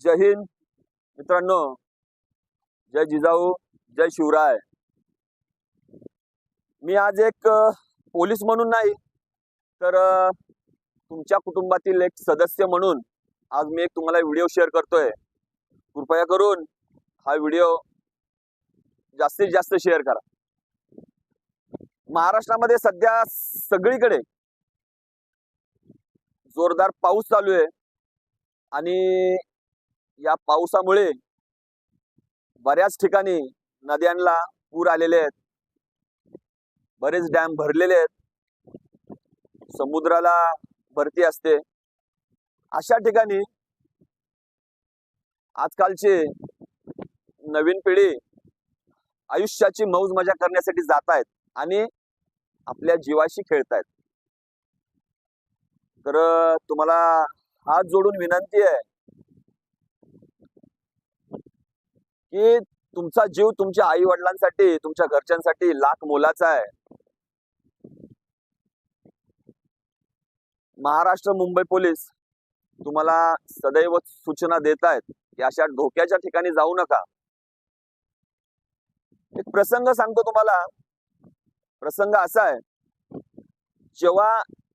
जय हिंद मित्रांनो, जय जिजाऊ, जय शिवराय. मी आज एक पोलीस म्हणून नाही तर तुमच्या कुटुंबातील एक सदस्य म्हणून आज मी एक तुम्हाला व्हिडिओ शेअर करतोय. कृपया करून हा व्हिडिओ जास्तीत जास्त शेअर करा. महाराष्ट्रामध्ये सध्या सगळीकडे जोरदार पाऊस चालू आहे आणि या पावसामुळे बऱ्याच ठिकाणी नद्यांना पूर आलेले आहेत, बरेच डॅम भरलेले आहेत, समुद्राला भरती असते. अशा ठिकाणी आजकालची नवीन पिढी आयुष्याची मौज मजा करण्यासाठी जात आहेत आणि आपल्या जीवाशी खेळतायत. तर तुम्हाला हात जोडून विनंती आहे की तुमचा जीव तुमच्या आई वडिलांसाठी, तुमच्या घरच्यांसाठी लाख मोलाचा आहे. महाराष्ट्र मुंबई पोलीस तुम्हाला सदैव सूचना देत आहेत की अशा धोक्याच्या ठिकाणी जाऊ नका. एक प्रसंग सांगतो तुम्हाला. प्रसंग असा आहे, जेव्हा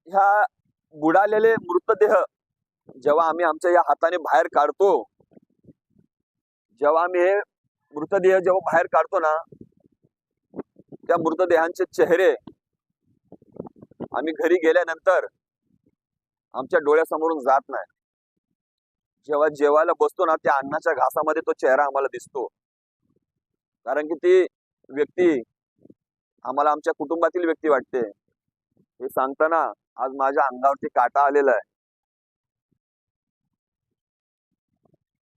ह्या बुडालेले मृतदेह जेव्हा आम्ही आमच्या या हाताने बाहेर काढतो, जेव्हा आम्ही हे मृतदेह जेव्हा बाहेर काढतो ना, त्या मृतदेहांचे चेहरे आम्ही घरी गेल्यानंतर आमच्या डोळ्यासमोरून जात नाही. जेव्हा जेवायला बसतो ना, त्या अन्नाच्या घासामध्ये तो चेहरा आम्हाला दिसतो. कारण की ती व्यक्ती आम्हाला आमच्या कुटुंबातील व्यक्ती वाटते. हे सांगताना आज माझ्या अंगावरती काटा आलेला आहे.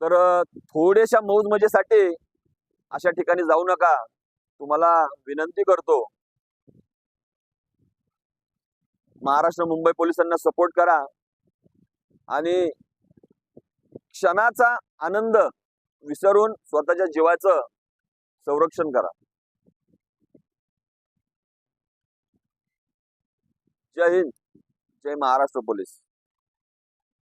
तर थोड्याशा मौज मजेसाठी अशा ठिकाणी जाऊ नका. तुम्हाला विनंती करतो, महाराष्ट्र मुंबई पोलिसांना सपोर्ट करा आणि क्षणाचा आनंद विसरून स्वतःच्या जीवाचं संरक्षण करा. जय हिंद, जय महाराष्ट्र पोलीस.